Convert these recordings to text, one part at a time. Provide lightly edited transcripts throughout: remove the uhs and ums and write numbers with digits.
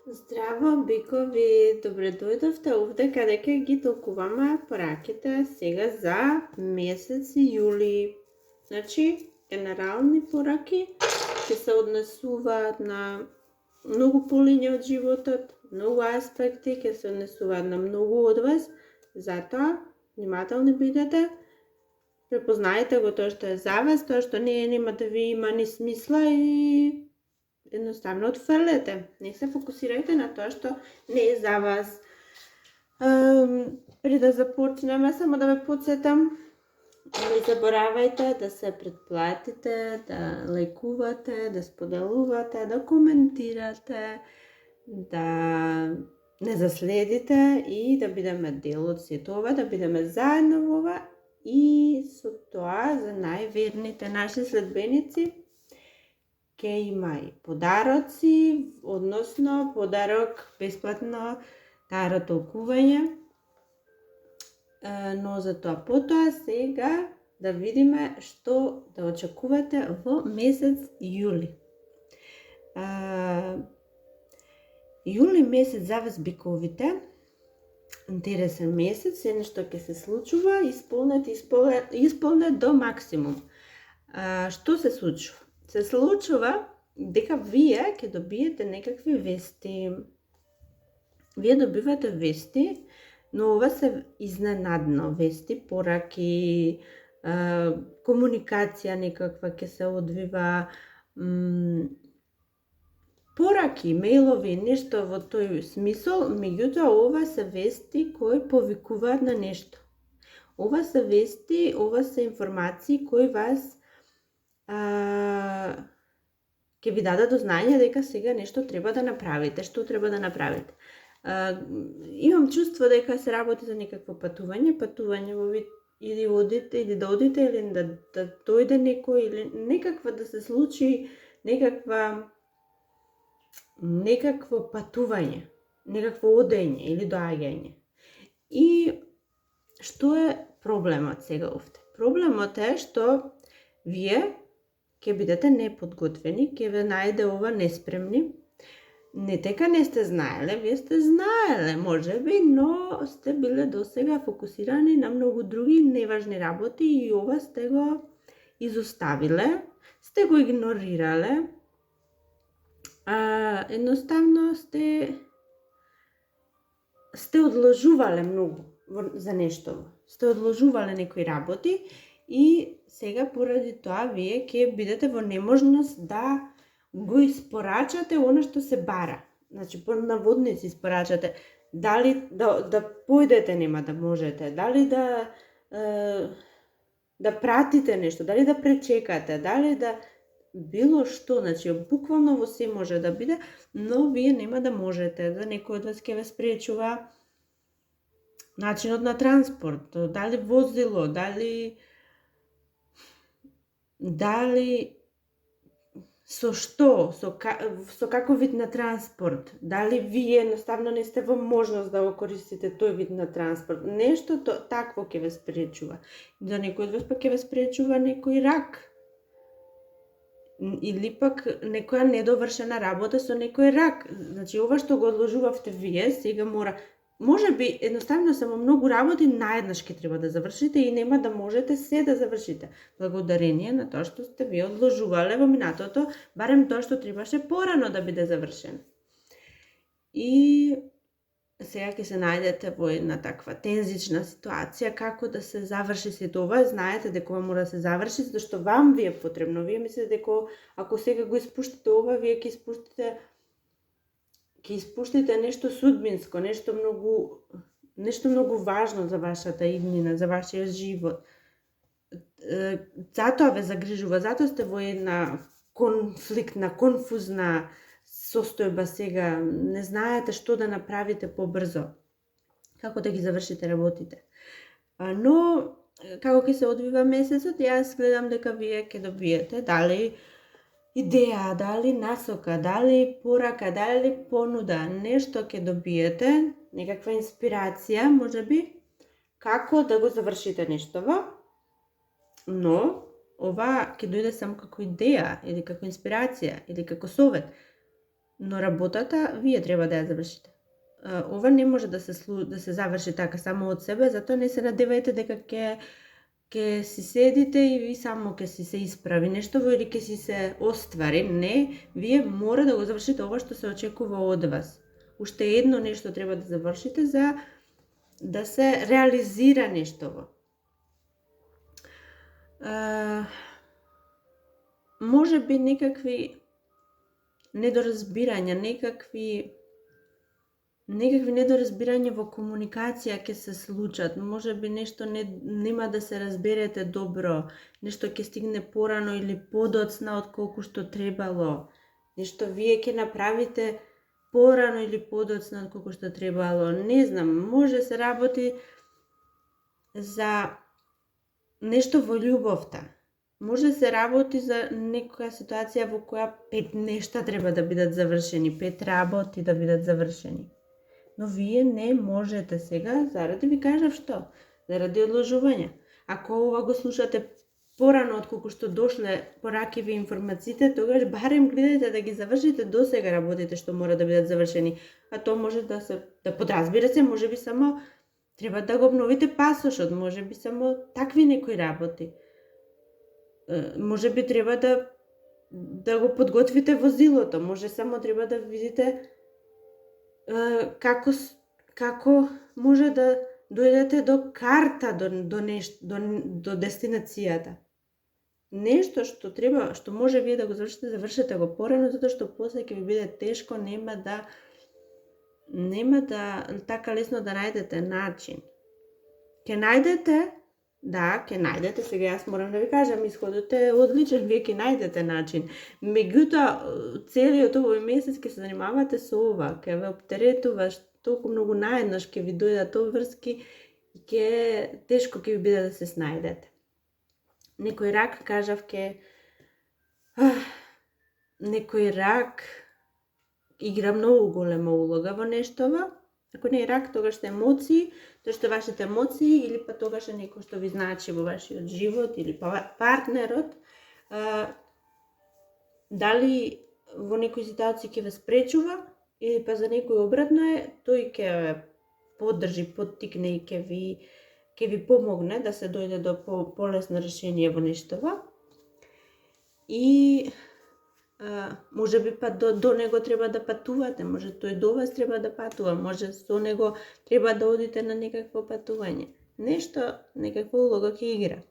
Здраво, бикови! Добре дојдовте овде каде ќе ги толкуваме пораките сега за месец јули. Значи, генерални пораки ќе се однесуваат на многу полиња од животот, многу аспекти, ќе се однесуваат на многу од вас, затоа внимателни бидете, препознајте го тоа што е за вас, тоа што нема да ви има ни смисла и едноставно отфрлете. Не се фокусирајте на тоа што не е за вас. Пред да започнеме, само да ве подсетам, не заборавајте да се претплатите, да лајкувате, да споделувате, да коментирате, да не заследите и да бидеме дел од сето ова, да бидеме заедно во ова и со тоа за најверните наши следбеници ќе има и подароци, односно подарок бесплатно таро толкување. Но за тоа потоа сега да видиме што да очекувате во месец јули. Јули месец за вас биковите, интересен месец, се нешто ќе се случува, исполнет до максимум. Што се случува? Се случува дека вие ќе добиете некакви вести. Вие добивате вести, но ова се изненадно вести, пораки, комуникација некаква ќе се одвива, пораки, мејлови, нешто во тој смисол, меѓутоа ова се вести кои повикуваат на нешто. Ова се вести, ова се информации кои вас ќе ви дадат до знаење дека сега нешто треба да направите. Што треба да направите? Имам чувство дека се работи за некакво патување во вид или одите, или да одите, или да дојде некој, или некаква да се случи некакво патување, некакво одење или доаѓање. И што е проблемот сега овде? Проблемот е што вие ќе бидете неподготвени, ќе ве најде ова неспремни. Не дека не сте знаеле, вие сте знаеле, можеби, но сте биле досега фокусирани на многу други неважни работи и ова сте го изоставиле, сте го игнорирале. Едноставно сте одложувале многу за нешто. Сте одложувале некои работи и сега поради тоа вие ќе бидете во неможност да го испорачате она што се бара. Значи, по наводници испорачате. Дали да појдете нема да можете, дали да пратите нешто, дали да пречекате, дали да било што, значи буквално во се може да биде, но вие нема да можете, да некој од вас ќе ве спречува начинот на транспорт, дали возило, дали со што, со каков вид на транспорт, дали вие едноставно не сте во можност да го користите тој вид на транспорт, нешто такво ќе ве спречува. За некој од вас пак ќе ве спречува некој рак, или пак некоја недовршена работа со некој рак. Значи, ова што го одложувавте вие, сега може би едноставно само многу работи наеднаш ќе треба да завршите и нема да можете се да завршите. Благодарение на тоа што сте вие одложувале во минатото, барем тоа што требаше порано да биде завршено. И сега ќе се најдете во една таква тензична ситуација, како да се заврши сето ова. Знаете дека ова мора да се заврши, зашто вам ви е потребно. Вие мислите дека ако сега го испуштите ова, вие ќе испуштите нешто судбинско, нешто многу важно за вашата иднина, за вашиот живот. Затоа ве загрижува, затоа сте во една конфликтна, конфузна состојба сега, не знаете што да направите побрзо, како да ги завршите работите. Но, како ќе се одвива месецот, јас гледам дека вие ќе добиете дали идеја, дали насока, дали порака, дали понуда, нешто ќе добиете, некаква инспирација, можеби, како да го завршите нештово, но ова ќе дојде само како идеја, или како инспирација, или како совет. но работата вие треба да ја завршите. Ова не може да се заврши така само од себе, затоа не се надевајте дека ќе си седите и ви само ќе си се исправи нештово или ќе си се оствари. Не, вие мора да го завршите ова што се очекува од вас. Уште едно нешто треба да завршите за да се реализира нештово. Може би некакви недоразбирања, некакви недоразбирања во комуникација ќе се случат. Може би нешто нема да се разберете добро, нешто ќе стигне порано или подоцна од колку што требало. Нешто вие ќе направите порано или подоцна од колку што требало. Не знам, може се работи за нешто во љубовта. Може се работи за некоја ситуација во која 5 нешта треба да бидат завршени, 5 работи да бидат завршени. Но вие не можете сега, заради ви кажав што, заради одложување. Ако ова го слушате порано од колку што дошле поракиви информациите, тогаш барем гледајте да ги завршите до сега работите што мора да бидат завршени. А тоа може да подразбира се, може би само треба да го обновите пасошот, може би само такви некои работи. Може би треба да го подготвите возилото, може само треба да видите како може да дојдете до карта до дестинацијата. Нешто што може вие да го завршите го порано, затоа што после ќе ви биде тешко, нема да така лесно да најдете начин. Ќе најдете, сега јас морам да ви кажам, исходот е одличен, вие ќе најдете начин. Меѓутоа, целиот овој месец ќе се занимавате со ова, ќе ве оптеретува толку многу наеднаш, ќе ви дојдат обврски и тешко ќе ви биде да се снајдете. Некој рак, кажав, некој рак игра многу голема улога во нештова. Ако не е рак, тогаш сте емоции, тоа што вашите емоции или па тогаш е некој што ви значи во вашиот живот или партнерот. Дали во некои ситуации ќе ве спречува или па за некој обратно е, тој ќе ве поддржи, поттикне и ќе ви помогне да се дојде до полесно решение во нештова. И може би па до него треба да патувате, може тој до вас треба да патува, може со него треба да одите на некакво патување. Некаква улога ќе игра.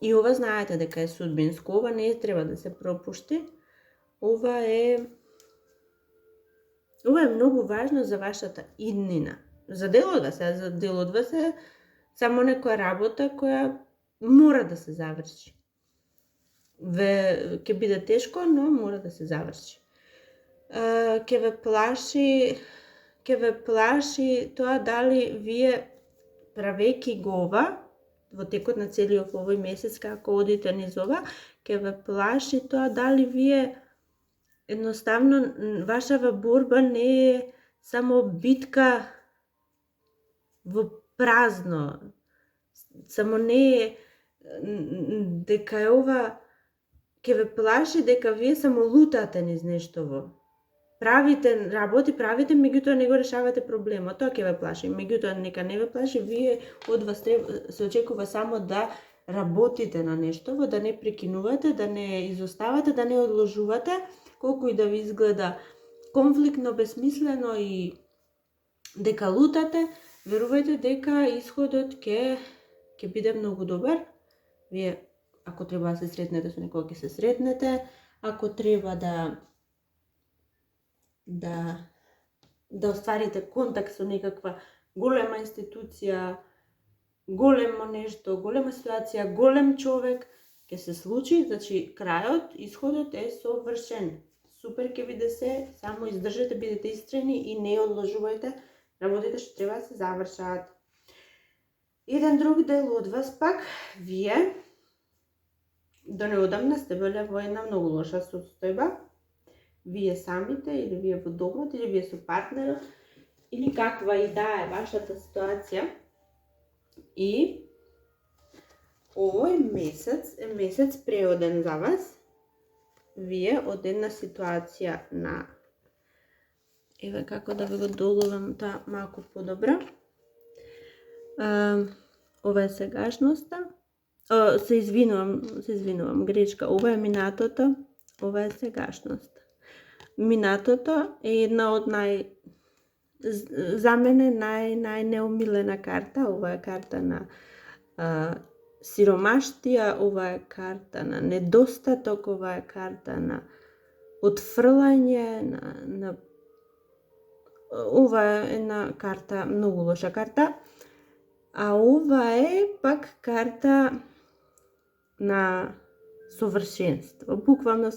И ова знаете дека е судбинско, ова не треба да се пропушти. Ова е многу важно за вашата иднина. За дел од вас е само некоја работа која мора да се заврши. Ќе биде тешко, но мора да се заврши. Ќе ве плаши тоа дали вие правејќи го ова во текот на целиот овој месец, како одите низ ова, ќе ве плаши тоа дали вие едноставно вашава борба не е само битка во празно. Само не е дека е ова, ќе ве плаши дека вие само лутате низ нештово. Правите работи, меѓутоа не го решавате проблемот, тоа ќе ве плаши. Меѓутоа нека не ве плаши, вие од вас се очекува само да работите на нештово, да не прекинувате, да не изоставате, да не одложувате, колку и да ви изгледа конфликтно, бесмислено и дека лутате, верувајте дека исходот ќе биде многу добар. Вие, ако треба да се сретнете со некој, ќе се сретнете. Ако треба да остварите контакт со некаква голема институција, големо нешто, голема ситуација, голем човек, ќе се случи, значи крајот, исходот е совршен. Супер ќе биде се, само издржете, бидете истрени и не одложувајте работите што треба да се завршат. Еден друг дел од вас пак, вие до неодамна сте биле во една многу лоша состојба. Вие самите, или вие во домот, или вие со партнерот, или каква и да е вашата ситуација. И овој месец е месец преоден за вас. вие од една ситуација на... Еве како да ви го доловам таа малку подобро. Ова е сегашноста. Се извинувам, грешка. Ова е минатото, ова е сегашноста. Минатото е една од за мене најнеомилена карта. Ова е карта на сиромаштија, ова е карта на недостаток, ова е карта на отфрлање, ова е една карта, многу лоша карта. А ова е пак карта на совршенство, буквално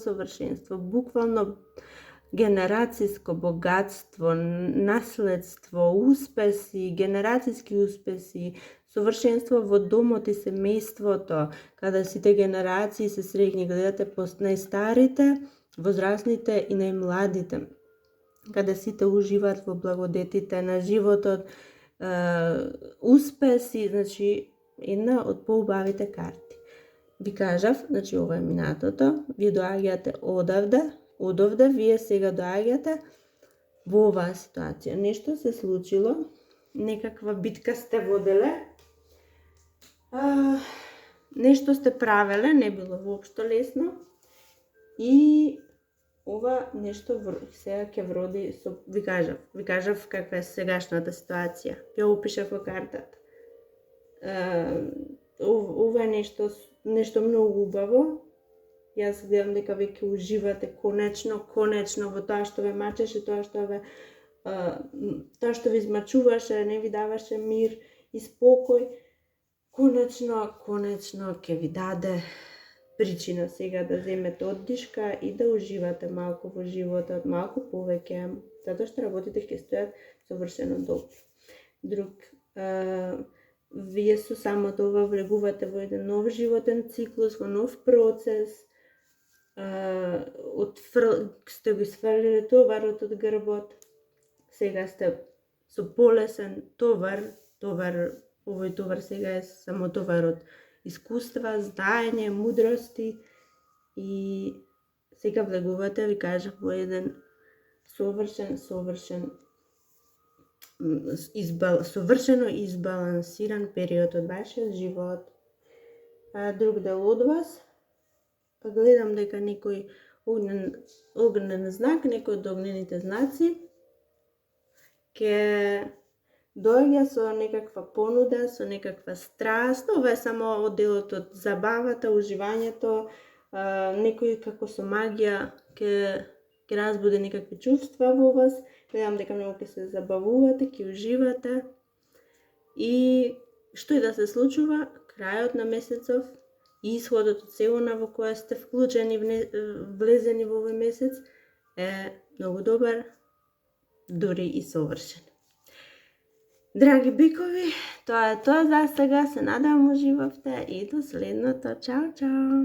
генерацијско богатство, наследство, успеси, генерацијски успеси, совршенство во домот и семејството, каде сите генерации се среќни, гледате по најстарите, возрастните и најмладите, каде сите уживаат во благодетите на животот, успеси, значи една од поубавите карти. Ви кажав, значи ова е минатото, вие доаѓате одовде, вие сега доаѓате во оваа ситуација. Нешто се случило, некаква битка сте воделе, нешто сте правеле, не било воопшто лесно и ова нешто сега ќе вроди со... Ви кажав каква е сегашната ситуација. Ја опишав во картата. Ова е нешто многу убаво. Јас гледам дека ве ќе уживате конечно во тоа што ве мачеше, тоа што ви измачуваше, не ви даваше мир и спокој. Конечно ќе ви даде причина сега да земете оддишка и да уживате малку во животот, малку повеќе, затоа што работите ќе стојат совршено добро. Вие со самото ова влегувате во еден нов животен циклус, во нов процес, сте го сврлиле товарот од грбот, сега сте со полесен товар, овој товар сега е само товар од искуства, знаење, мудрости и сега влегувате, ви кажав, во еден совршено избалансиран период од вашиот живот. Друг дел од вас, гледам дека некој огнен знак, некој од огнените знаци ќе доаѓа со некаква понуда, со некаква страст. Ова е само од делот од забавата, уживањето, некој како со магија ќе разбуди некакви чувства во вас. Гледам дека многу ќе се забавувате, ќе уживате. И што и да се случува, крајот на месецов и исходот од сезона во која сте вклучени, влезени во овој месец е многу добар, дури и совршен. Драги бикови, тоа е тоа за сега, се надевам уживавте и до следното. Чао, чао!